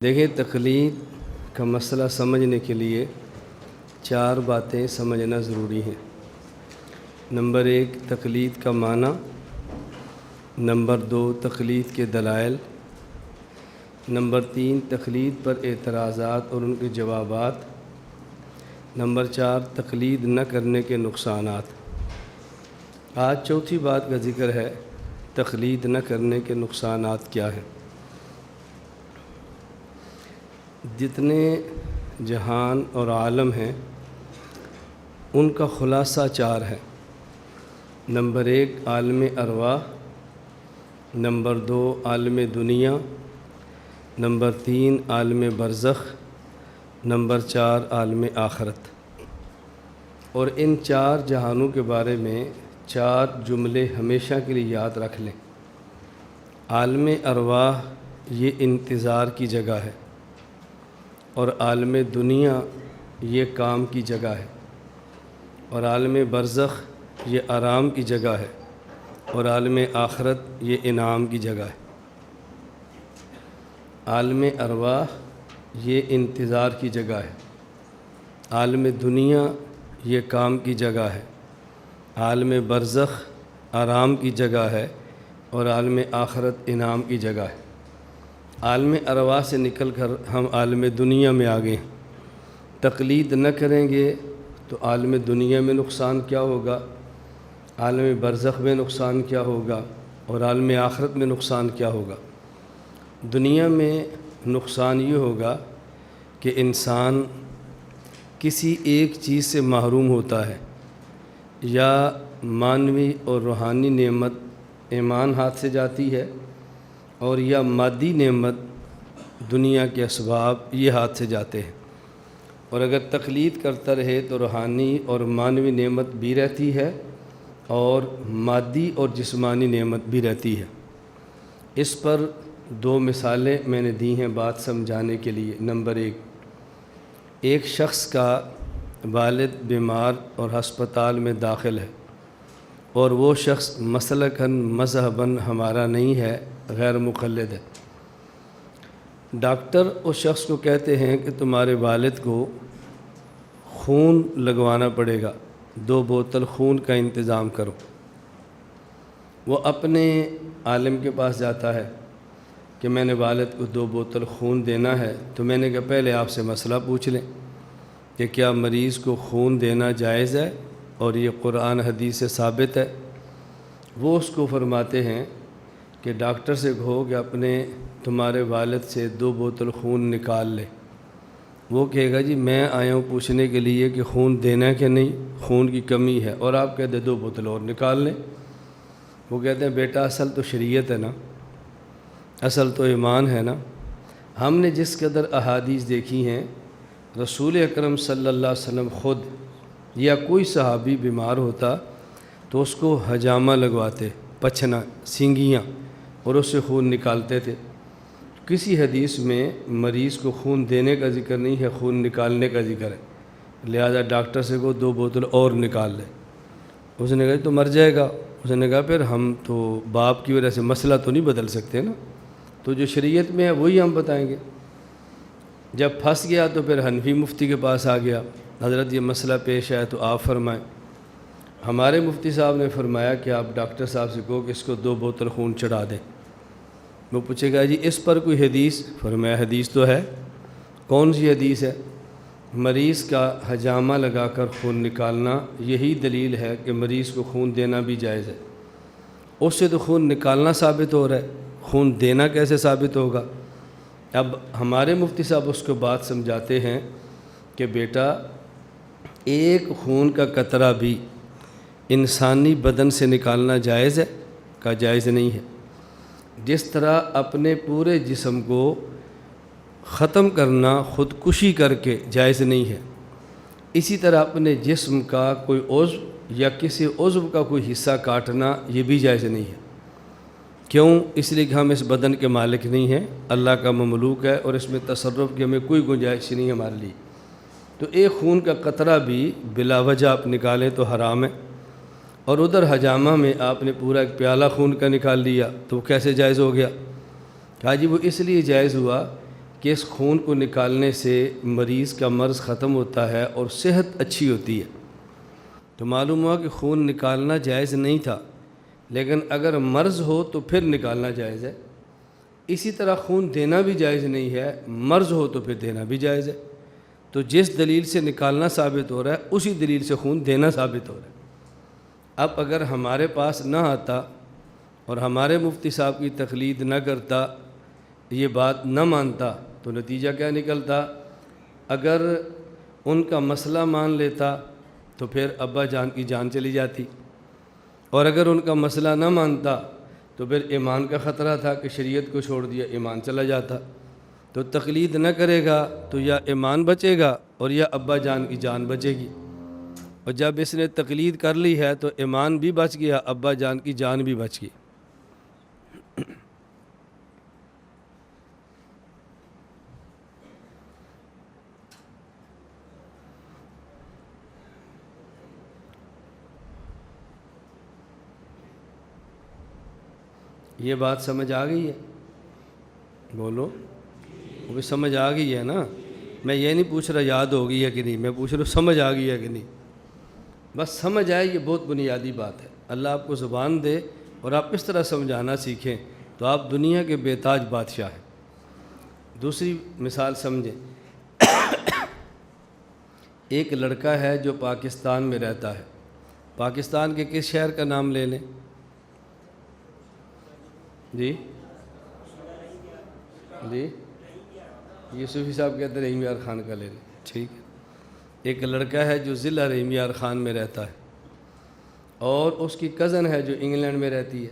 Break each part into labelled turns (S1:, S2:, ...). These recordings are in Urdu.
S1: دیکھیں، تقلید کا مسئلہ سمجھنے کے لیے 4 باتیں سمجھنا ضروری ہیں۔ نمبر 1، تقلید کا معنی۔ نمبر 2، تقلید کے دلائل۔ نمبر 3، تقلید پر اعتراضات اور ان کے جوابات۔ نمبر 4، تقلید نہ کرنے کے نقصانات۔ آج چوتھی بات کا ذکر ہے، تقلید نہ کرنے کے نقصانات کیا ہیں۔ جتنے جہان اور عالم ہیں ان کا خلاصہ 4 ہے۔ نمبر 1، عالم ارواح۔ نمبر 2، عالم دنیا۔ نمبر 3، عالم برزخ۔ نمبر 4، عالم آخرت۔ اور ان 4 جہانوں کے بارے میں 4 جملے ہمیشہ کے لیے یاد رکھ لیں۔ عالم ارواح یہ انتظار کی جگہ ہے، اور عالم دنیا یہ کام کی جگہ ہے، اور عالم برزخ یہ آرام کی جگہ ہے، اور عالم آخرت یہ انعام کی جگہ ہے۔ عالم ارواح یہ انتظار کی جگہ ہے، عالم دنیا یہ کام کی جگہ ہے، عالم برزخ آرام کی جگہ ہے، اور عالم آخرت انعام کی جگہ ہے۔ عالم ارواح سے نکل کر ہم عالم دنیا میں آ گئے۔ تقلید نہ کریں گے تو عالم دنیا میں نقصان کیا ہوگا، عالم برزخ میں نقصان کیا ہوگا، اور عالم آخرت میں نقصان کیا ہوگا۔ دنیا میں نقصان یہ ہوگا کہ انسان کسی ایک چیز سے محروم ہوتا ہے، یا معنوی اور روحانی نعمت ایمان ہاتھ سے جاتی ہے، اور یا مادی نعمت دنیا کے اسباب یہ ہاتھ سے جاتے ہیں۔ اور اگر تقلید کرتا رہے تو روحانی اور معنوی نعمت بھی رہتی ہے، اور مادی اور جسمانی نعمت بھی رہتی ہے۔ اس پر 2 مثالیں میں نے دی ہیں بات سمجھانے کے لیے۔ نمبر 1، ایک شخص کا والد بیمار اور ہسپتال میں داخل ہے، اور وہ شخص مسلکاً مذہباً ہمارا نہیں ہے، غیر مقلد ہے۔ ڈاکٹر اس شخص کو کہتے ہیں کہ تمہارے والد کو خون لگوانا پڑے گا، 2 بوتل خون کا انتظام کرو۔ وہ اپنے عالم کے پاس جاتا ہے کہ میں نے والد کو 2 بوتل خون دینا ہے، تو میں نے کہا پہلے آپ سے مسئلہ پوچھ لیں کہ کیا مریض کو خون دینا جائز ہے، اور یہ قرآن حدیث سے ثابت ہے۔ وہ اس کو فرماتے ہیں کہ ڈاکٹر سے کہو کہ اپنے تمہارے والد سے 2 بوتل خون نکال لے۔ وہ کہے گا جی میں آیا ہوں پوچھنے کے لیے کہ خون دینا ہے کہ نہیں، خون کی کمی ہے، اور آپ کہتے ہیں 2 بوتل اور نکال لیں۔ وہ کہتے ہیں بیٹا اصل تو شریعت ہے نا، اصل تو ایمان ہے نا۔ ہم نے جس قدر احادیث دیکھی ہیں، رسول اکرم صلی اللہ علیہ وسلم خود یا کوئی صحابی بیمار ہوتا تو اس کو حجامہ لگواتے، پچھنا، سینگیاں، اور اس سے خون نکالتے تھے۔ کسی حدیث میں مریض کو خون دینے کا ذکر نہیں ہے، خون نکالنے کا ذکر ہے، لہذا ڈاکٹر سے کو 2 بوتل اور نکال لے۔ اس نے کہا تو مر جائے گا۔ اس نے کہا پھر ہم تو باپ کی وجہ سے مسئلہ تو نہیں بدل سکتے نا، تو جو شریعت میں ہے وہی ہم بتائیں گے۔ جب پھنس گیا تو پھر حنفی مفتی کے پاس آ گیا، حضرت یہ مسئلہ پیش آیا تو آپ فرمائیں۔ ہمارے مفتی صاحب نے فرمایا کہ آپ ڈاکٹر صاحب سے کہو کہ اس کو 2 بوتل خون چڑھا دیں۔ وہ پوچھے گا جی اس پر کوئی حدیث؟ فرمایا حدیث تو ہے۔ کون سی حدیث ہے؟ مریض کا حجامہ لگا کر خون نکالنا یہی دلیل ہے کہ مریض کو خون دینا بھی جائز ہے۔ اس سے تو خون نکالنا ثابت ہو رہا ہے، خون دینا کیسے ثابت ہوگا؟ اب ہمارے مفتی صاحب اس کو بات سمجھاتے ہیں کہ بیٹا ایک خون کا قطرہ بھی انسانی بدن سے نکالنا جائز ہے؟ کا جائز نہیں ہے۔ جس طرح اپنے پورے جسم کو ختم کرنا خودکشی کر کے جائز نہیں ہے، اسی طرح اپنے جسم کا کوئی عضو یا کسی عضو کا کوئی حصہ کاٹنا یہ بھی جائز نہیں ہے۔ کیوں؟ اس لیے کہ ہم اس بدن کے مالک نہیں ہیں، اللہ کا مملوک ہے، اور اس میں تصرف کی ہمیں کوئی گنجائش نہیں ہے ہمارے لیے۔ تو ایک خون کا قطرہ بھی بلا وجہ آپ نکالیں تو حرام ہے، اور ادھر حجامہ میں آپ نے پورا ایک پیالہ خون کا نکال لیا تو وہ کیسے جائز ہو گیا؟ کہا جی وہ اس لیے جائز ہوا کہ اس خون کو نکالنے سے مریض کا مرض ختم ہوتا ہے اور صحت اچھی ہوتی ہے۔ تو معلوم ہوا کہ خون نکالنا جائز نہیں تھا، لیکن اگر مرض ہو تو پھر نکالنا جائز ہے۔ اسی طرح خون دینا بھی جائز نہیں ہے، مرض ہو تو پھر دینا بھی جائز ہے۔ تو جس دلیل سے نکالنا ثابت ہو رہا ہے اسی دلیل سے خون دینا ثابت ہو رہا ہے۔ اب اگر ہمارے پاس نہ آتا اور ہمارے مفتی صاحب کی تقلید نہ کرتا، یہ بات نہ مانتا، تو نتیجہ کیا نکلتا؟ اگر ان کا مسئلہ مان لیتا تو پھر ابا جان کی جان چلی جاتی، اور اگر ان کا مسئلہ نہ مانتا تو پھر ایمان کا خطرہ تھا کہ شریعت کو چھوڑ دیا ایمان چلا جاتا۔ تو تقلید نہ کرے گا تو یا ایمان بچے گا اور یا ابا جان کی جان بچے گی، اور جب اس نے تقلید کر لی ہے تو ایمان بھی بچ گیا، ابا جان کی جان بھی بچ گئی۔ یہ بات سمجھ آ گئی ہے؟ بولو، وہ سمجھ آ گئی ہے نا؟ میں یہ نہیں پوچھ رہا یاد ہو گئی ہے کہ نہیں، میں پوچھ رہا ہوں سمجھ آ گئی ہے کہ نہیں۔ بس سمجھ آئے، یہ بہت بنیادی بات ہے۔ اللہ آپ کو زبان دے اور آپ اس طرح سمجھانا سیکھیں تو آپ دنیا کے بے تاج بادشاہ ہیں۔ دوسری مثال سمجھیں، ایک لڑکا ہے جو پاکستان میں رہتا ہے۔ پاکستان کے کس شہر کا نام لے لیں؟ جی جی، یوسفی صاحب کہتے ہیں رحیم یار خان کا لے لیں، ٹھیک ہے۔ ایک لڑکا ہے جو ضلع رحیم یار خان میں رہتا ہے، اور اس کی کزن ہے جو انگلینڈ میں رہتی ہے،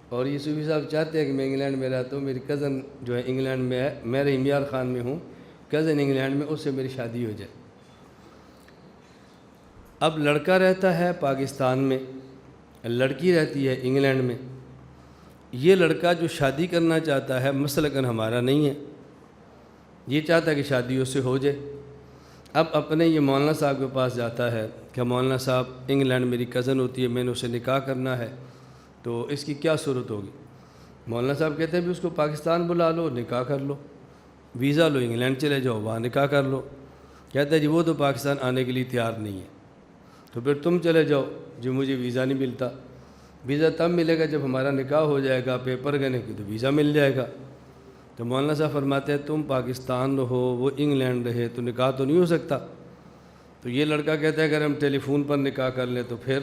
S1: اور یوسفی صاحب چاہتے ہیں کہ میں انگلینڈ میں رہتا ہوں، میری کزن جو ہے انگلینڈ میں ہے، میں رحیم یار خان میں ہوں، کزن انگلینڈ میں، اس سے میری شادی ہو جائے۔ اب لڑکا رہتا ہے پاکستان میں، لڑکی رہتی ہے انگلینڈ میں۔ یہ لڑکا جو شادی کرنا چاہتا ہے مسلکاً ہمارا نہیں ہے، یہ چاہتا ہے کہ شادی اس سے ہو جائے۔ اب اپنے یہ مولانا صاحب کے پاس جاتا ہے کہ مولانا صاحب انگلینڈ میری کزن ہوتی ہے، میں نے اسے نکاح کرنا ہے، تو اس کی کیا صورت ہوگی؟ مولانا صاحب کہتے ہیں بھی اس کو پاکستان بلا لو، نکاح کر لو، ویزا لو، انگلینڈ چلے جاؤ، وہاں نکاح کر لو۔ کہتا ہے جی وہ تو پاکستان آنے کے لیے تیار نہیں ہے، تو پھر تم چلے جاؤ، جی مجھے ویزا نہیں ملتا۔ ویزا تب ملے گا جب ہمارا نکاح ہو جائے گا، پیپر گنے کی تو ویزا مل جائے گا۔ تو مولانا صاحب فرماتے ہیں تم پاکستان ہو، وہ انگلینڈ رہے، تو نکاح تو نہیں ہو سکتا۔ تو یہ لڑکا کہتا ہے اگر ہم ٹیلی فون پر نکاح کر لیں تو پھر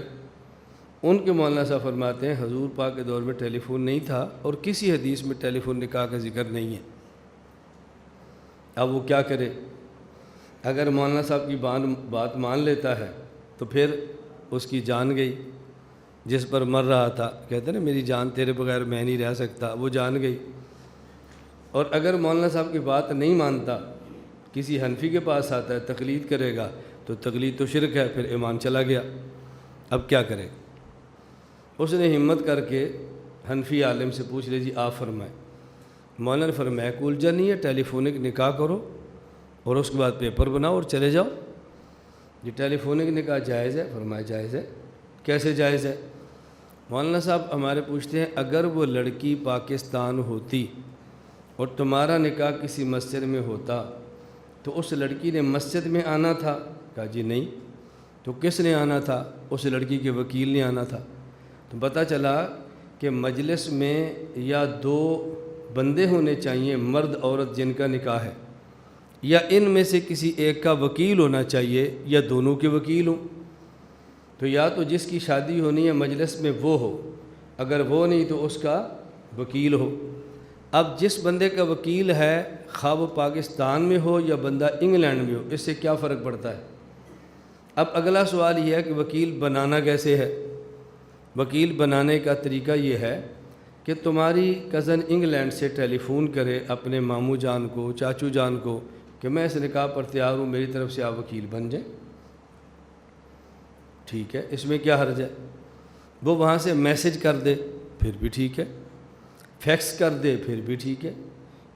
S1: ان کے مولانا صاحب فرماتے ہیں حضور پاک کے دور میں ٹیلی فون نہیں تھا، اور کسی حدیث میں ٹیلی فون نکاح کا ذکر نہیں ہے۔ اب وہ کیا کرے؟ اگر مولانا صاحب کی بات مان لیتا ہے تو پھر اس کی جان گئی، جس پر مر رہا تھا، کہتے ہیں نا میری جان تیرے بغیر میں نہیں رہ سکتا، وہ جان گئی۔ اور اگر مولانا صاحب کی بات نہیں مانتا، کسی حنفی کے پاس آتا ہے، تقلید کرے گا، تو تقلید تو شرک ہے، پھر ایمان چلا گیا۔ اب کیا کرے؟ اس نے ہمت کر کے حنفی عالم سے پوچھ لے جی آپ فرمائیں۔ مولانا نے فرمایا کوئی الجھن نہیں ہے، ٹیلی فونک نکاح کرو اور اس کے بعد پیپر بناؤ اور چلے جاؤ۔ جی ٹیلی فونک نکاح جائز ہے؟ فرمایا جائز ہے۔ کیسے جائز ہے؟ مولانا صاحب ہمارے پوچھتے ہیں اگر وہ لڑکی پاکستان ہوتی اور تمہارا نکاح کسی مسجد میں ہوتا تو اس لڑکی نے مسجد میں آنا تھا؟ کہا جی نہیں۔ تو کس نے آنا تھا؟ اس لڑکی کے وکیل نے آنا تھا۔ تو پتہ چلا کہ مجلس میں یا دو بندے ہونے چاہیے، مرد عورت جن کا نکاح ہے، یا ان میں سے کسی ایک کا وکیل ہونا چاہیے، یا دونوں کے وکیل ہوں۔ تو یا تو جس کی شادی ہونی ہے مجلس میں وہ ہو، اگر وہ نہیں تو اس کا وکیل ہو۔ اب جس بندے کا وکیل ہے خواہ وہ پاکستان میں ہو یا بندہ انگلینڈ میں ہو، اس سے کیا فرق پڑتا ہے؟ اب اگلا سوال یہ ہے کہ وکیل بنانا کیسے ہے؟ وکیل بنانے کا طریقہ یہ ہے کہ تمہاری کزن انگلینڈ سے ٹیلی فون کرے اپنے ماموں جان کو، چاچو جان کو کہ میں اس نکاح پر تیار ہوں، میری طرف سے آپ وکیل بن جائیں۔ ٹھیک ہے، اس میں کیا حرج ہے؟ وہ وہاں سے میسج کر دے پھر بھی ٹھیک ہے، فیکس کر دے پھر بھی ٹھیک ہے،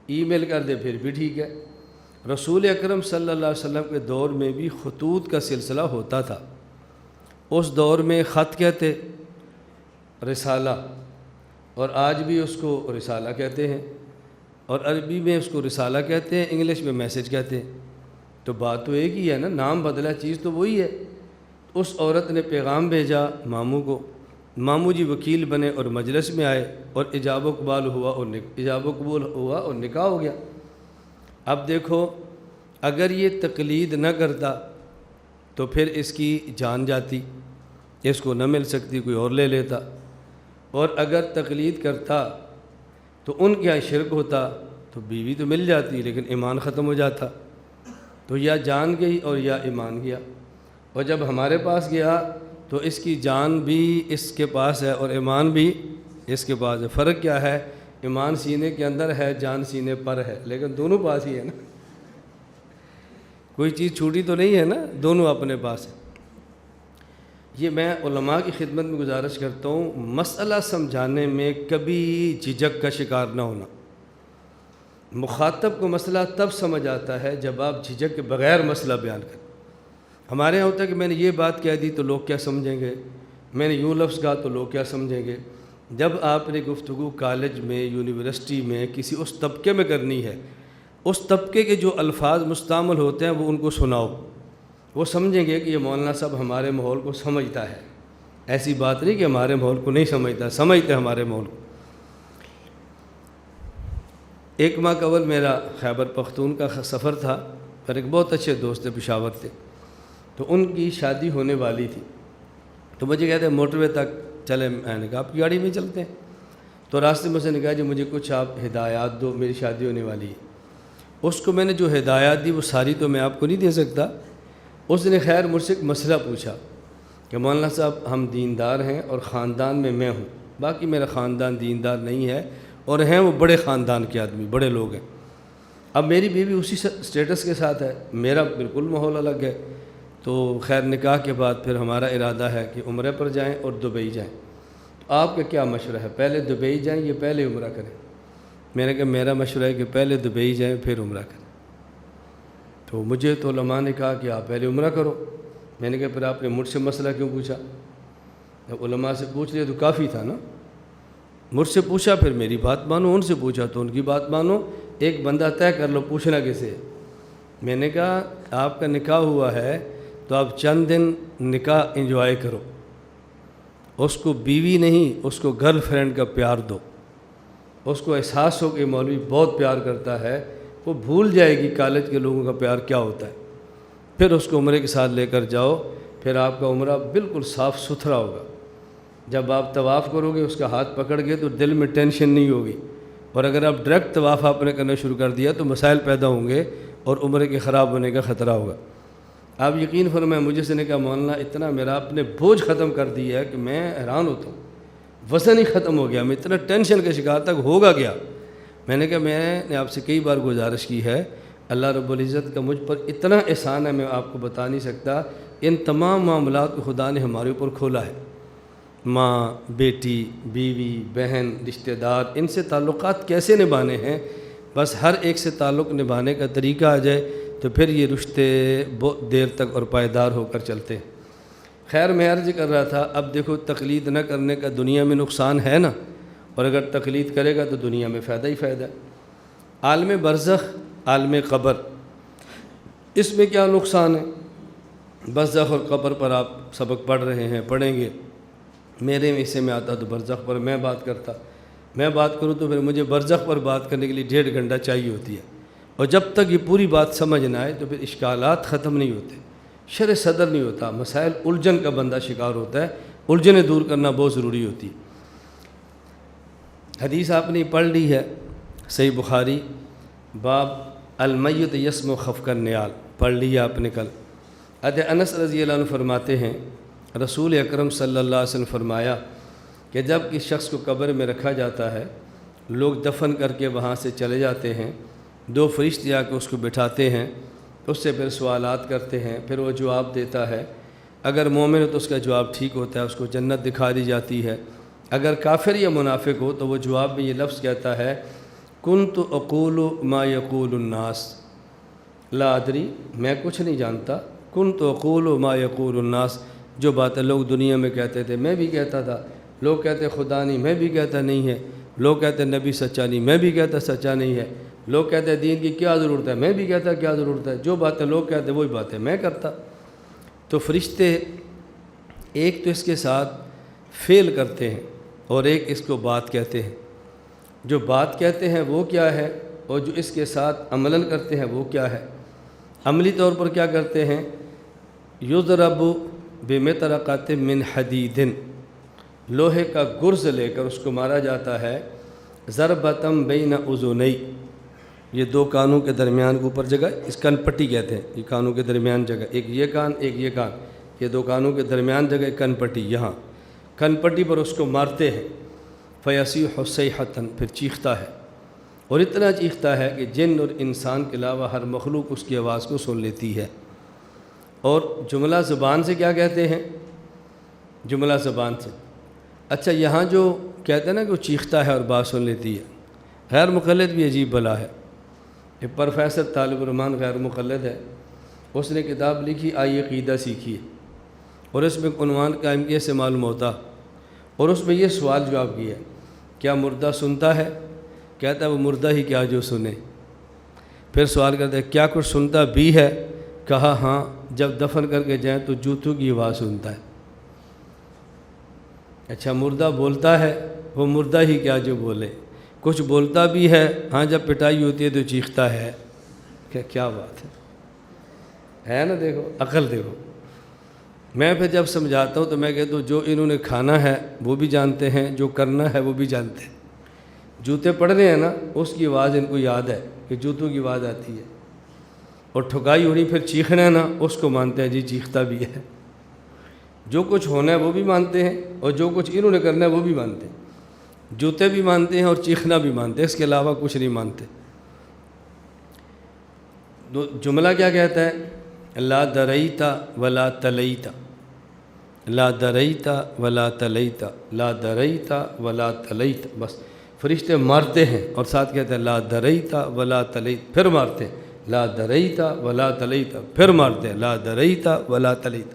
S1: ای میل کر دے پھر بھی ٹھیک ہے۔ رسول اکرم صلی اللہ علیہ وسلم کے دور میں بھی خطوط کا سلسلہ ہوتا تھا۔ اس دور میں خط کہتے، رسالہ، اور آج بھی اس کو رسالہ کہتے ہیں۔ اور عربی میں اس کو رسالہ کہتے ہیں، انگلش میں میسج کہتے ہیں، تو بات تو ایک ہی ہے نا، نام بدلا، چیز تو وہی ہے۔ اس عورت نے پیغام بھیجا ماموں کو، ماموں جی وکیل بنے اور مجلس میں آئے اور ایجاب و قبول ہوا اور نکاح ہو گیا۔ اب دیکھو، اگر یہ تقلید نہ کرتا تو پھر اس کی جان جاتی، اس کو نہ مل سکتی، کوئی اور لے لیتا، اور اگر تقلید کرتا تو ان کے یہاں شرک ہوتا تو بیوی تو مل جاتی لیکن ایمان ختم ہو جاتا، تو یا جان گئی اور یا ایمان گیا۔ اور جب ہمارے پاس گیا تو اس کی جان بھی اس کے پاس ہے اور ایمان بھی اس کے پاس ہے۔ فرق کیا ہے؟ ایمان سینے کے اندر ہے، جان سینے پر ہے، لیکن دونوں پاس ہی ہے نا، کوئی چیز چھوٹی تو نہیں ہے نا، دونوں اپنے پاس ہے۔ یہ میں علماء کی خدمت میں گزارش کرتا ہوں، مسئلہ سمجھانے میں کبھی جھجک کا شکار نہ ہونا۔ مخاطب کو مسئلہ تب سمجھ آتا ہے جب آپ جھجک کے بغیر مسئلہ بیان کریں۔ ہمارے یہاں ہوتا ہے کہ میں نے یہ بات کہہ دی تو لوگ کیا سمجھیں گے، میں نے یوں لفظ کہا تو لوگ کیا سمجھیں گے۔ جب آپ نے گفتگو کالج میں، یونیورسٹی میں، کسی اس طبقے میں کرنی ہے، اس طبقے کے جو الفاظ مستعمل ہوتے ہیں وہ ان کو سناؤ، وہ سمجھیں گے کہ یہ مولانا صاحب ہمارے ماحول کو سمجھتا ہے۔ ایسی بات نہیں کہ ہمارے ماحول کو نہیں سمجھتا، سمجھتے ہمارے ماحول کو۔ ایک ماہ قبل میرا خیبر پختون کا سفر تھا، پر ایک بہت اچھے دوست پشاور تھے، تو ان کی شادی ہونے والی تھی، تو مجھے کہتے ہیں موٹر وے تک چلے، میں نے کہا آپ کی گاڑی میں چلتے ہیں، تو راستے میں سے نے کہا جی مجھے کچھ آپ ہدایات دو، میری شادی ہونے والی ہے۔ اس کو میں نے جو ہدایات دی وہ ساری تو میں آپ کو نہیں دے سکتا۔ اس نے خیر مجھ سے ایک مسئلہ پوچھا کہ مولانا صاحب ہم دیندار ہیں اور خاندان میں ہوں، باقی میرا خاندان دیندار نہیں ہے، اور ہیں وہ بڑے خاندان کے آدمی، بڑے لوگ ہیں۔ اب میری بیوی اسی سٹیٹس کے ساتھ ہے، میرا بالکل ماحول الگ ہے، تو خیر نکاح کے بعد پھر ہمارا ارادہ ہے کہ عمرے پر جائیں اور دبئی جائیں، تو آپ کا کیا مشورہ ہے، پہلے دبئی جائیں یا پہلے عمرہ کریں؟ میں نے کہا میرا مشورہ ہے کہ پہلے دبئی جائیں پھر عمرہ کریں۔ تو مجھے تو علماء نے کہا کہ آپ پہلے عمرہ کرو۔ میں نے کہا پھر آپ نے مجھ سے مسئلہ کیوں پوچھا؟ جب علماء سے پوچھ لیا تو کافی تھا نا، مجھ سے پوچھا پھر میری بات مانو، ان سے پوچھا تو ان کی بات مانو، ایک بندہ طے کر لو، پوچھنا کسے ہے؟ میں نے کہا آپ کا نکاح ہوا ہے تو آپ چند دن نکاح انجوائے کرو، اس کو بیوی نہیں، اس کو گرل فرینڈ کا پیار دو، اس کو احساس ہو کہ مولوی بہت پیار کرتا ہے، وہ بھول جائے گی کالج کے لوگوں کا پیار کیا ہوتا ہے۔ پھر اس کو عمرے کے ساتھ لے کر جاؤ، پھر آپ کا عمرہ بالکل صاف ستھرا ہوگا۔ جب آپ طواف کرو گے اس کا ہاتھ پکڑ گے تو دل میں ٹینشن نہیں ہوگی، اور اگر آپ ڈائریکٹ طواف آپ نے کرنا شروع کر دیا تو مسائل پیدا ہوں گے اور عمرے کے خراب ہونے کا خطرہ ہوگا۔ آپ یقین فرمائیں، مجھے سے نے کہا مولانا اتنا میرا اپنے بوجھ ختم کر دیا ہے کہ میں حیران ہوتا ہوں، وزن ہی ختم ہو گیا، میں اتنا ٹینشن کا شکار تک ہوگا کیا۔ میں نے کہا میں نے آپ سے کئی بار گزارش کی ہے، اللہ رب العزت کا مجھ پر اتنا احسان ہے میں آپ کو بتا نہیں سکتا، ان تمام معاملات کو خدا نے ہمارے اوپر کھولا ہے۔ ماں، بیٹی، بیوی، بہن، رشتہ دار، ان سے تعلقات کیسے نبھانے ہیں، بس ہر ایک سے تعلق نبھانے کا طریقہ آ جائے تو پھر یہ رشتے بہت دیر تک اور پائیدار ہو کر چلتے ہیں۔ خیر میں عرض کر رہا تھا، اب دیکھو تقلید نہ کرنے کا دنیا میں نقصان ہے نا، اور اگر تقلید کرے گا تو دنیا میں فائدہ ہی فائدہ ہے۔ عالم برزخ، عالم قبر، اس میں کیا نقصان ہے؟ برزخ اور قبر پر آپ سبق پڑھ رہے ہیں، پڑھیں گے، میرے حصے میں آتا تو برزخ پر میں بات کرتا، میں بات کروں تو پھر مجھے برزخ پر بات کرنے کے لیے 1.5 گھنٹہ چاہیے ہوتی ہے، اور جب تک یہ پوری بات سمجھ نہ آئے تو پھر اشکالات ختم نہیں ہوتے، شرح صدر نہیں ہوتا، مسائل الجھن کا بندہ شکار ہوتا ہے، الجھنیں دور کرنا بہت ضروری ہوتی ہے۔ حدیث آپ نے پڑھ لی ہے، صحیح بخاری، باب المیت یسمع خفق النعال، پڑھ لی ہے آپ نے کل۔ حضرت انس رضی اللہ عنہ فرماتے ہیں رسول اکرم صلی اللہ علیہ وسلم فرمایا کہ جب کسی شخص کو قبر میں رکھا جاتا ہے، لوگ دفن کر کے وہاں سے چلے جاتے ہیں، 2 فرشتے آ کے اس کو بٹھاتے ہیں، اس سے پھر سوالات کرتے ہیں، پھر وہ جواب دیتا ہے، اگر مومن ہو تو اس کا جواب ٹھیک ہوتا ہے، اس کو جنت دکھا دی جاتی ہے، اگر کافر یا منافق ہو تو وہ جواب میں یہ لفظ کہتا ہے کنت اقول ما یقول الناس لا ادری، میں کچھ نہیں جانتا، کنت اقول ما یقول الناس، جو باتیں لوگ دنیا میں کہتے تھے میں بھی کہتا تھا، لوگ کہتے خدا نہیں، میں بھی کہتا نہیں ہے، لوگ کہتے ہیں نبی سچا نہیں، میں بھی کہتا سچا نہیں ہے، لوگ کہتے ہیں دین کی کیا ضرورت ہے، میں بھی کہتا کیا ضرورت ہے، جو باتیں لوگ کہتے ہیں وہی باتیں میں کرتا۔ تو فرشتے ایک تو اس کے ساتھ فعل کرتے ہیں اور ایک اس کو بات کہتے ہیں۔ جو بات کہتے ہیں وہ کیا ہے، اور جو اس کے ساتھ عملاً کرتے ہیں وہ کیا ہے۔ عملی طور پر کیا کرتے ہیں، یضرب بمطرقۃ من حدید، لوہے کا گرز لے کر اس کو مارا جاتا ہے، ضربۃ بین اذنی، یہ دو کانوں کے درمیان کے اوپر جگہ، اس کن پٹی کہتے ہیں، یہ کانوں کے درمیان جگہ، ایک یہ کان ایک یہ کان، یہ دو کانوں کے درمیان جگہ کن پٹی، یہاں کن پٹی پر اس کو مارتے ہیں، فیصیح صیحۃ، پھر چیختا ہے، اور اتنا چیختا ہے کہ جن اور انسان کے علاوہ ہر مخلوق اس کی آواز کو سن لیتی ہے۔ اور جملہ زبان سے کیا کہتے ہیں، جملہ زبان سے۔ اچھا یہاں جو کہتے ہیں نا کہ وہ چیختا ہے اور بات سن لیتی ہے، غیر مقلد بھی عجیب بلا ہے۔ ایک پروفیسر طالب الرحمان غیر مقلد ہے، اس نے کتاب لکھی آئی عقیدہ سیکھیے، اور اس میں عنوان قائم کیے سے معلوم ہوتا، اور اس میں یہ سوال جواب کیا، کیا مردہ سنتا ہے؟ کہتا ہے وہ مردہ ہی کیا جو سنے۔ پھر سوال کرتا ہے کیا کچھ سنتا بھی ہے؟ کہا ہاں، جب دفن کر کے جائیں تو جوتوں کی آواز سنتا ہے۔ اچھا مردہ بولتا ہے؟ وہ مردہ ہی کیا جو بولے، کچھ بولتا بھی ہے، ہاں جب پٹائی ہوتی ہے تو چیختا ہے۔ کیا بات ہے نا، دیکھو عقل دیکھو۔ میں پھر جب سمجھاتا ہوں تو میں کہتا ہوں جو انہوں نے کھانا ہے وہ بھی جانتے ہیں، جو کرنا ہے وہ بھی جانتے ہیں۔ جوتے پڑھ رہے ہیں نا، اس کی آواز ان کو یاد ہے کہ جوتوں کی آواز آتی ہے، اور ٹھکائی ہونی پھر چیخنا ہے نا، اس کو مانتے ہیں جی چیختا بھی ہے۔ جو کچھ ہونا ہے وہ بھی مانتے ہیں، اور جو کچھ انہوں نے کرنا ہے وہ بھی مانتے ہیں، جوتے بھی مانتے ہیں اور چیخنا بھی مانتے ہیں، اس کے علاوہ کچھ نہیں مانتے۔ جملہ کیا کہتا ہے، لا دریت ولا تلیت، لا دریت ولا تلیت، لا دریت ولا تلیت، بس فرشتے مارتے ہیں اور ساتھ کہتے ہیں لا دریت ولا تلیت، پھر مارتے ہیں لا دریت ولا تلیت، پھر مارتے ہیں لا دریت ولا تلیت۔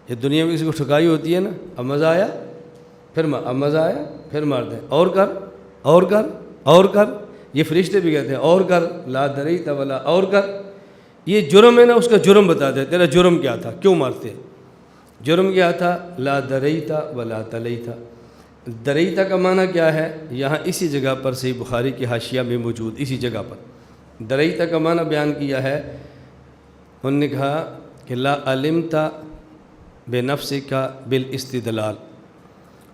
S1: یہ دنیا میں کسی کو ٹھکائی ہوتی ہے نا، اب مزہ آیا پھر اب مزہ آیا پھر مارتے ہیں، اور کر اور کر اور کر، یہ فرشتے بھی کہتے ہیں اور کر، لا دریت ولا، اور کر۔ یہ جرم ہے نا، اس کا جرم بتا دے، تیرا جرم کیا تھا، کیوں مارتے ہیں؟ جرم کیا تھا، لا دریت ولا تلیت۔ دریت کا معنی کیا ہے، یہاں اسی جگہ پر صحیح بخاری کی حاشیہ میں موجود، اسی جگہ پر دریت کا معنی بیان کیا ہے۔ انہوں نے کہا کہ لا علمت بنفسک بالاستدلال،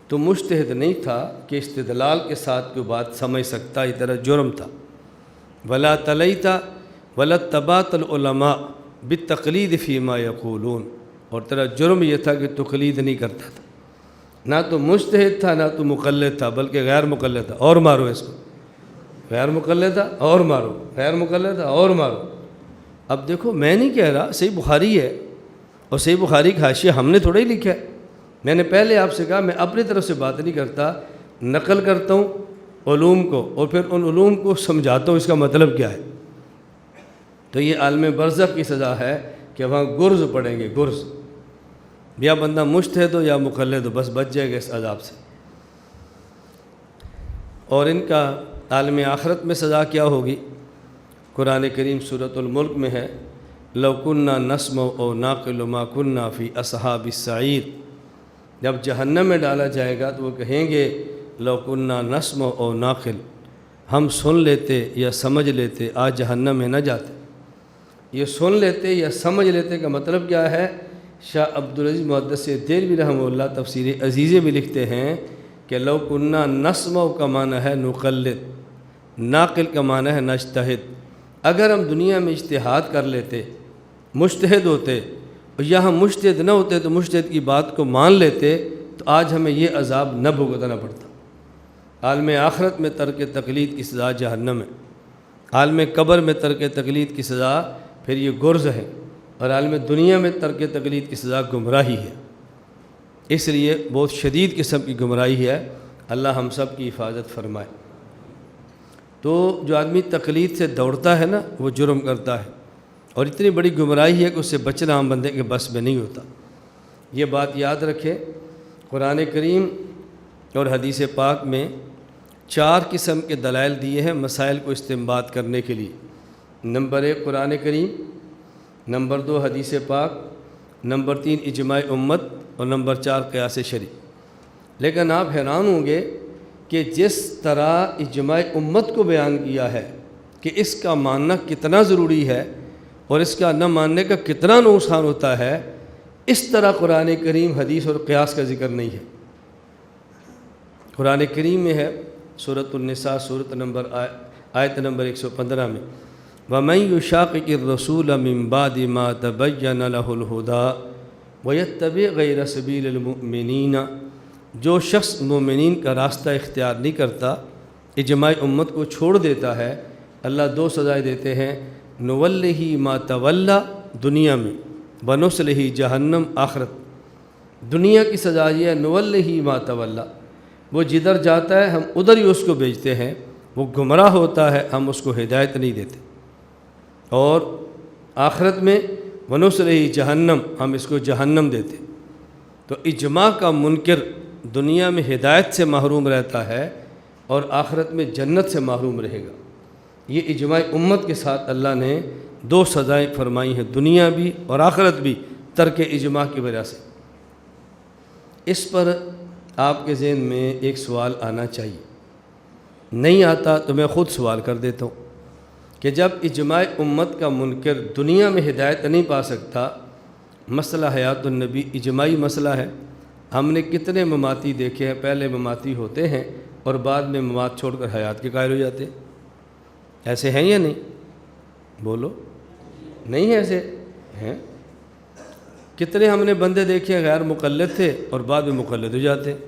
S1: تو مجتہد نہیں تھا کہ استدلال کے ساتھ کوئی بات سمجھ سکتا، یہ تیرا جرم تھا۔ ولا تلیت ولا اتبعت العلماء بالتقلید فیما یقولون، اور تیرا جرم یہ تھا کہ تقلید نہیں کرتا تھا، نہ تو مجتہد تھا نہ تو مقلد تھا، بلکہ غیر مقلد تھا، اور مارو اس کو، غیر مقلد تھا اور مارو، غیر مقلد تھا اور مارو۔ اب دیکھو میں نہیں کہہ رہا، صحیح بخاری ہے، اور صحیح بخاری کا حاشیہ ہم نے تھوڑا ہی لکھا ہے۔ میں نے پہلے آپ سے کہا میں اپنی طرف سے بات نہیں کرتا، نقل کرتا ہوں علوم کو، اور پھر ان علوم کو سمجھاتا ہوں اس کا مطلب کیا ہے۔ تو یہ عالم برزخ کی سزا ہے کہ وہاں گرز پڑیں گے، گرز، یا بندہ مجتہد ہو یا مقلد ہو، بس بچ جائے گا اس عذاب سے۔ اور ان کا عالم آخرت میں سزا کیا ہوگی، قرآن کریم سورۃ الملک میں ہے، لو کننا نسمع او ناقل ما کننا فی اصحاب السعیر۔ جب جہنم میں ڈالا جائے گا تو وہ کہیں گے لو کننا نسمع او ناقل، ہم سن لیتے یا سمجھ لیتے آج جہنم میں نہ جاتے۔ یہ سن لیتے یا سمجھ لیتے کا مطلب کیا ہے؟ شاہ عبدالعزیز محدث دہلوی رحمہ اللہ تفسیر عزیزہ میں لکھتے ہیں کہ لو کننا نسمع کا معنی ہے نقلد، ناقل کا معنی ہے نجتہد۔ اگر ہم دنیا میں اجتہاد کر لیتے، مجتہد ہوتے، اور یہاں مجتہد نہ ہوتے تو مجتہد کی بات کو مان لیتے، تو آج ہمیں یہ عذاب نہ بھگتنا پڑتا۔ عالم آخرت میں ترک تقلید کی سزا جہنم ہے، عالم قبر میں ترک تقلید کی سزا پھر یہ گرز ہے، اور عالم دنیا میں ترک تقلید کی سزا گمراہی ہے۔ اس لیے بہت شدید قسم کی گمراہی ہے، اللہ ہم سب کی حفاظت فرمائے۔ تو جو آدمی تقلید سے دوڑتا ہے نا وہ جرم کرتا ہے، اور اتنی بڑی گمراہی ہے کہ اس سے بچنا عام بندے کے بس میں نہیں ہوتا۔ یہ بات یاد رکھے، قرآن کریم اور حدیث پاک میں 4 قسم کے دلائل دیے ہیں مسائل کو استنباط کرنے کے لیے۔ نمبر 1 قرآن کریم، نمبر 2 حدیث پاک، نمبر 3 اجماع امت، اور نمبر 4 قیاس شرعی۔ لیکن آپ حیران ہوں گے کہ جس طرح اجماع امت کو بیان کیا ہے کہ اس کا ماننا کتنا ضروری ہے اور اس کا نہ ماننے کا کتنا نقصان ہوتا ہے، اس طرح قرآن کریم حدیث اور قیاس کا ذکر نہیں ہے۔ قرآن کریم میں ہے سورۃ النساء آیت نمبر 115 میں، وَمَن يُشَاقِقِ الرَّسُولَ مِن بَعْدِ مَا تَبَيَّنَ لَهُ الْهُدَىٰ وَيَتَّبِعْ غَيْرَ سَبِيلِ الْمُؤْمِنِينَ، جو شخص مومنین کا راستہ اختیار نہیں کرتا، اجماع امت کو چھوڑ دیتا ہے، اللہ 2 سزائیں دیتے ہیں، نُوَلِّهِ مَا تَوَلَّىٰ دنیا میں، وَنُصْلِهِ جہنم آخرت۔ دنیا کی سزا یہ ہے نُوَلِّهِ مَا تَوَلَّىٰ، وہ جدھر جاتا ہے ہم ادھر ہی اس کو بھیجتے ہیں، وہ گمراہ ہوتا ہے ہم اس کو ہدایت نہیں دیتے، اور آخرت میں وَنُصْلِهِ جہنم، ہم اس کو جہنم دیتے۔ تو اجماع کا منکر دنیا میں ہدایت سے محروم رہتا ہے اور آخرت میں جنت سے محروم رہے گا۔ یہ اجماع امت کے ساتھ اللہ نے 2 سزائیں فرمائی ہیں، دنیا بھی اور آخرت بھی، ترک اجماع کی وجہ سے۔ اس پر آپ کے ذہن میں ایک سوال آنا چاہیے، نہیں آتا تو میں خود سوال کر دیتا ہوں کہ جب اجماع امت کا منکر دنیا میں ہدایت نہیں پا سکتا، مسئلہ حیات النبی اجماعی مسئلہ ہے، ہم نے کتنے مماتی دیکھے ہیں، پہلے مماتی ہوتے ہیں اور بعد میں ممات چھوڑ کر حیات کے قائل ہو جاتے ہیں، ایسے ہیں یا نہیں؟ بولو، نہیں ایسے ہیں؟ کتنے ہم نے بندے دیکھے ہیں غیر مقلد تھے اور بعد میں مقلد ہو جاتے ہیں۔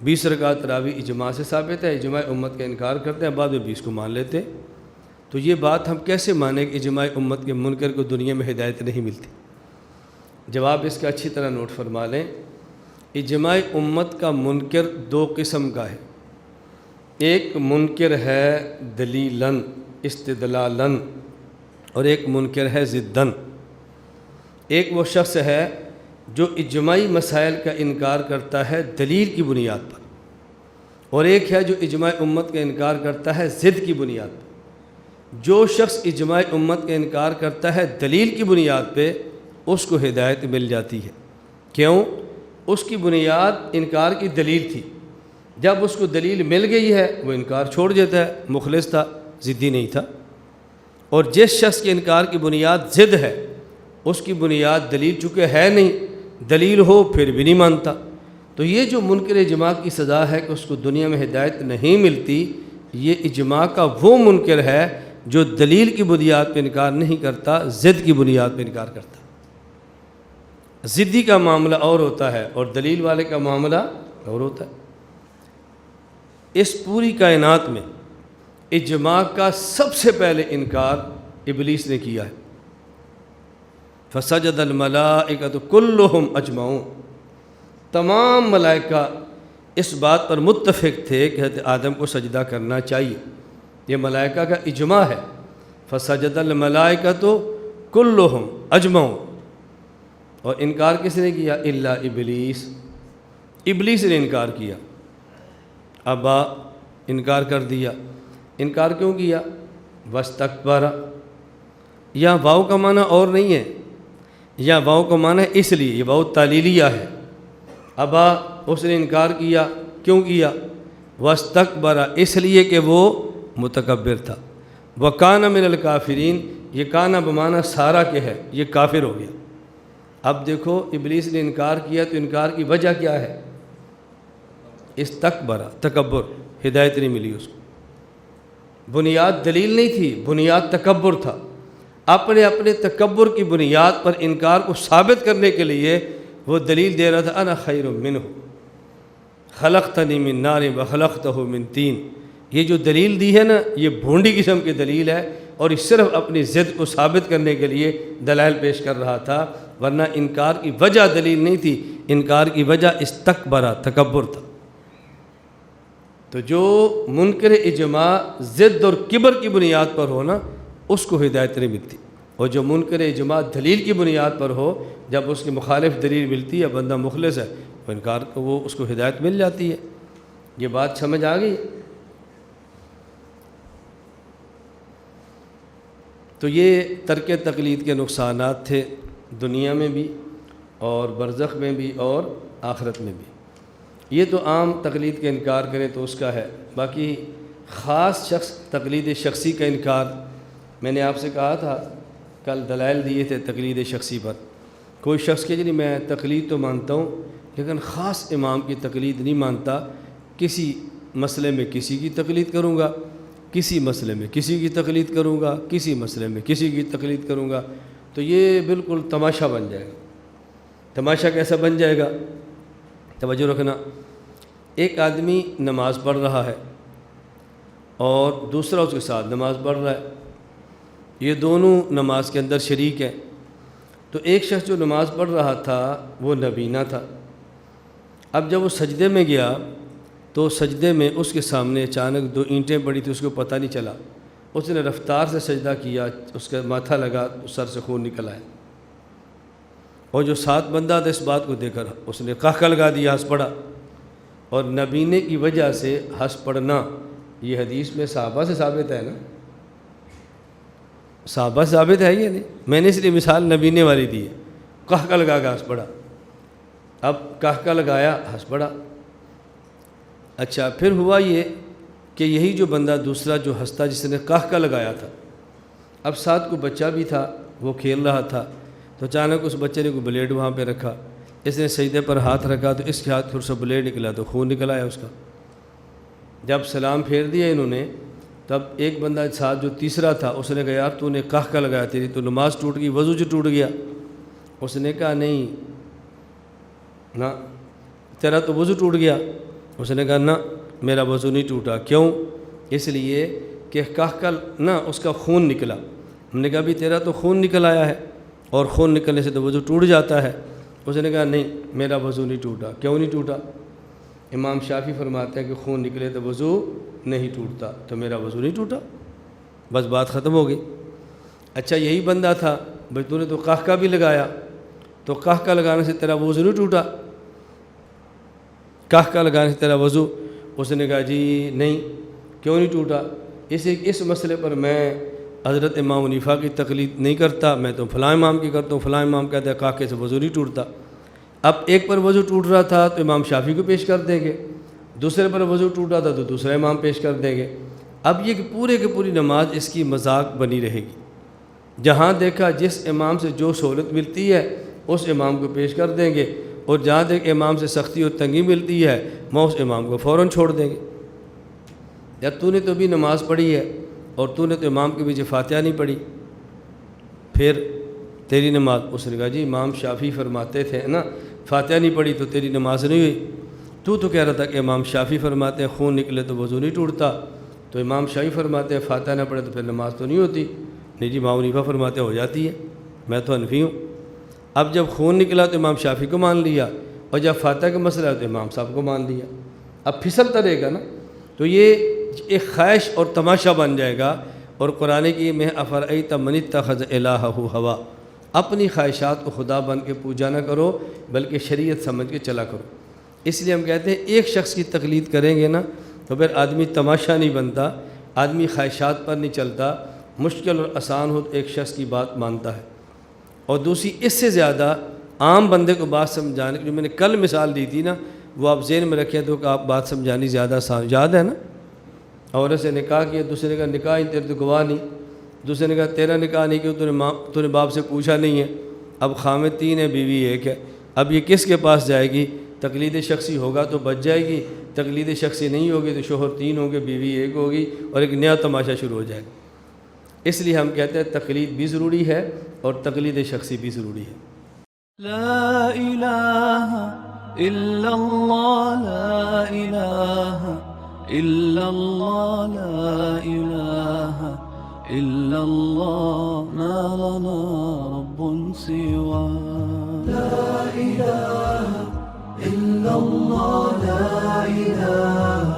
S1: 20 رکعت تراویح اجماع سے ثابت ہے، اجماع امت کا انکار کرتے ہیں، بعد میں 20 کو مان لیتے ہیں۔ تو یہ بات ہم کیسے مانیں کہ اجماع امت کے منکر کو دنیا میں ہدایت نہیں ملتی؟ جواب اس کا اچھی طرح نوٹ فرما لیں، اجماع امت کا منکر 2 قسم کا ہے۔ ایک منکر ہے دلیلاً استدلالاً، اور ایک منکر ہے ضداً۔ ایک وہ شخص ہے جو اجماعی مسائل کا انکار کرتا ہے دلیل کی بنیاد پر، اور ایک ہے جو اجماع امت کا انکار کرتا ہے ضد کی بنیاد پر۔ جو شخص اجماع امت کا انکار کرتا ہے دلیل کی بنیاد پہ، اس کو ہدایت مل جاتی ہے۔ کیوں؟ اس کی بنیاد انکار کی دلیل تھی، جب اس کو دلیل مل گئی ہے وہ انکار چھوڑ دیتا ہے، مخلص تھا، ضدی نہیں تھا۔ اور جس شخص کے انکار کی بنیاد ضد ہے، اس کی بنیاد دلیل چونکہ ہے نہیں، دلیل ہو پھر بھی نہیں مانتا۔ تو یہ جو منکر اجماع کی سزا ہے کہ اس کو دنیا میں ہدایت نہیں ملتی، یہ اجماع کا وہ منکر ہے جو دلیل کی بنیاد پہ انکار نہیں کرتا، ضد کی بنیاد پہ انکار کرتا۔ ضدی کا معاملہ اور ہوتا ہے اور دلیل والے کا معاملہ اور ہوتا ہے۔ اس پوری کائنات میں اجماع کا سب سے پہلے انکار ابلیس نے کیا ہے۔ فسجد الملائکۃ کلہم اجمعون، تمام ملائکہ اس بات پر متفق تھے کہ حضرت آدم کو سجدہ کرنا چاہیے، یہ ملائکہ کا اجماع ہے۔ فسجد الملائکۃ کلہم اجمعون، اور انکار کس نے کیا؟ الا ابلیس، ابلیس نے انکار کیا، ابا، انکار کر دیا۔ انکار کیوں کیا؟ واستکبر، یا واؤ کا معنی اور نہیں ہے، یا واؤ کا معنی ہے اس لیے، یہ واؤ تعلیلیہ ہے۔ ابا، اس نے انکار کیا، کیوں کیا؟ واستکبر، اس لیے کہ وہ متکبر تھا۔ وکان من الکافرین، یہ کانا بمعنی سارا کے ہے، یہ کافر ہو گیا۔ اب دیکھو ابلیس نے انکار کیا تو انکار کی وجہ کیا ہے؟ استکبر، تکبر، ہدایت نہیں ملی اس کو۔ بنیاد دلیل نہیں تھی، بنیاد تکبر تھا۔ اپنے تکبر کی بنیاد پر انکار کو ثابت کرنے کے لیے وہ دلیل دے رہا تھا، انا خیر منہ خلقتنی من نار وخلقتہ من طین۔ یہ جو دلیل دی ہے نا، یہ بھونڈی قسم کی دلیل ہے، اور یہ صرف اپنی ضد کو ثابت کرنے کے لیے دلائل پیش کر رہا تھا، ورنہ انکار کی وجہ دلیل نہیں تھی، انکار کی وجہ استکبر، تکبر تھا۔ تو جو منکر اجماع ضد اور کبر کی بنیاد پر ہو نا، اس کو ہدایت نہیں ملتی، اور جو منکر اجماع دلیل کی بنیاد پر ہو، جب اس کی مخالف دلیل ملتی ہے، بندہ مخلص ہے، وہ انکار کو وہ اس کو ہدایت مل جاتی ہے۔ یہ بات سمجھ آ گئی؟ تو یہ ترک تقلید کے نقصانات تھے، دنیا میں بھی اور برزخ میں بھی اور آخرت میں بھی۔ یہ تو عام تقلید کا انکار کرے تو اس کا ہے، باقی خاص شخص تقلید شخصی کا انکار، میں نے آپ سے کہا تھا کل دلائل دیے تھے تقلید شخصی پر۔ کوئی شخص کہ جی میں تقلید تو مانتا ہوں لیکن خاص امام کی تقلید نہیں مانتا، کسی مسئلے میں کسی کی تقلید کروں گا، کسی مسئلے میں کسی کی تقلید کروں گا، کسی مسئلے میں کسی کی تقلید کروں گا، تو یہ بالکل تماشا بن جائے گا۔ تماشا کیسا بن جائے گا؟ توجہ رکھنا، ایک آدمی نماز پڑھ رہا ہے اور دوسرا اس کے ساتھ نماز پڑھ رہا ہے، یہ دونوں نماز کے اندر شریک ہیں۔ تو ایک شخص جو نماز پڑھ رہا تھا وہ نبینہ تھا، اب جب وہ سجدے میں گیا تو سجدے میں اس کے سامنے اچانک دو اینٹیں پڑی تھی، اس کو پتہ نہیں چلا، اس نے رفتار سے سجدہ کیا، اس کا ماتھا لگا تو سر سے خون نکل آیا، اور جو ساتھ بندہ تھا اس بات کو دیکھ کر اس نے قہقہ لگا دیا، ہنس پڑا۔ اور نبینے کی وجہ سے ہنس پڑنا یہ حدیث میں صحابہ سے ثابت ہے نا، صحابہ سے ثابت ہے یہ نہیں، میں نے اس لیے مثال نبینے والی دی ہے، قہقہ لگا کے ہنس پڑا۔ اب قہقہ لگایا، ہنس پڑا۔ اچھا پھر ہوا یہ کہ یہی جو بندہ دوسرا جو ہنستا جس نے قہقہ لگایا تھا، اب ساتھ کو بچہ بھی تھا، وہ کھیل رہا تھا، تو اچانک اس بچے نے کوئی بلیڈ وہاں پہ رکھا، اس نے سجدے پر ہاتھ رکھا تو اس کے ہاتھ پھر سے بلیڈ نکلا تو خون نکل آیا اس کا۔ جب سلام پھیر دیا انہوں نے، تب ایک بندہ ساتھ جو تیسرا تھا اس نے کہا یار تو نے قہقہ لگایا، تیری تو نماز ٹوٹ گئی، وضو جو ٹوٹ گیا۔ اس نے کہا نہیں نہ، تیرا تو وضو ٹوٹ گیا۔ اس نے کہا نہ، میرا وضو نہیں ٹوٹا۔ کیوں؟ اس لیے کہ قہقہ نہ اس کا خون نکلا۔ ہم نے کہا بھی تیرا تو خون نکل آیا ہے اور خون نکلنے سے تو وضو ٹوٹ جاتا ہے۔ اس نے کہا نہیں، میرا وضو نہیں ٹوٹا۔ کیوں نہیں ٹوٹا؟ امام شافعی فرماتے ہیں کہ خون نکلے تو وضو نہیں ٹوٹتا، تو میرا وضو نہیں ٹوٹا، بس بات ختم ہو گئی۔ اچھا یہی بندہ تھا، بھائی تو نے تو قہقہ بھی لگایا، تو قہقہ لگانے سے تیرا وضو نہیں ٹوٹا؟ قہقہ لگانے سے تیرا وضو؟ اس نے کہا جی نہیں، کیوں نہیں ٹوٹا؟ اس مسئلے پر میں حضرت امام حنیفہ کی تقلید نہیں کرتا، میں تو فلاں امام کی کرتا ہوں۔ فلاں امام کہتے ہیں قہقے سے وضو نہیں ٹوٹتا۔ اب ایک پر وضو ٹوٹ رہا تھا تو امام شافعی کو پیش کر دیں گے، دوسرے پر وضو ٹوٹا تھا تو دوسرا امام پیش کر دیں گے۔ اب یہ کہ پورے کی پوری نماز اس کی مذاق بنی رہے گی، جہاں دیکھا جس امام سے جو سہولت ملتی ہے اس امام کو پیش کر دیں گے، اور جہاں دیکھ امام سے سختی اور تنگی ملتی ہے وہ اس امام کو فوراً چھوڑ دیں گے۔ یا تو نے تو بھی نماز پڑھی ہے اور تو نے تو امام کے پیچھے فاتحہ نہیں پڑھی، پھر تیری نماز؟ اس نے کہا جی امام شافعی فرماتے تھے نا فاتحہ نہیں پڑھی تو تیری نماز نہیں ہوئی۔ تو کہہ رہا تھا کہ امام شافعی فرماتے ہیں خون نکلے تو وضو نہیں ٹوٹتا، تو امام شافعی فرماتے ہیں فاتحہ نہ پڑھے تو پھر نماز تو نہیں ہوتی۔ نہیں جی امام حنیفہ فرماتے ہو جاتی ہے، میں تو حنفی ہوں۔ اب جب خون نکلا تو امام شافعی کو مان لیا، اور جب فاتحہ کا مسئلہ ہے تو امام صاحب کو مان لیا۔ اب پھسلتا رہے گا نا، تو یہ ایک خواہش اور تماشا بن جائے گا۔ اور قرآن کی میں افرأیت من اتخذ الہہ ہوا، اپنی خواہشات کو خدا بن کے پوجا نہ کرو بلکہ شریعت سمجھ کے چلا کرو۔ اس لیے ہم کہتے ہیں ایک شخص کی تقلید کریں گے نا تو پھر آدمی تماشا نہیں بنتا، آدمی خواہشات پر نہیں چلتا، مشکل اور آسان ہو تو ایک شخص کی بات مانتا ہے۔ اور دوسری اس سے زیادہ عام بندے کو بات سمجھانے کی جو میں نے کل مثال دی تھی نا، وہ آپ ذہن میں رکھیں تو کہ آپ بات سمجھانی زیادہ آسان، یاد ہے نا؟ عورت سے نکاح کیا، دوسرے نے کہا نکاح ہی تیرے تو گواہ نہیں، دوسرے نے کہا تیرا نکاح نہیں کیا، تو نے باپ سے پوچھا نہیں ہے۔ اب خامد 3 ہے، بیوی 1 ہے، اب یہ کس کے پاس جائے گی؟ تقلید شخصی ہوگا تو بچ جائے گی، تقلید شخصی نہیں ہوگی تو شوہر 3 ہوں گے، بیوی 1 ہوگی، اور ایک نیا تماشا شروع ہو جائے گا۔ اس لیے ہم کہتے ہیں تقلید بھی ضروری ہے اور تقلید شخصی بھی ضروری ہے۔
S2: لا الہ الا اللہ، لا الہ الا اللہ، لا الہ الا اللہ، ما لنا رب سوا۔ لا الہ الا اللہ، لا الہ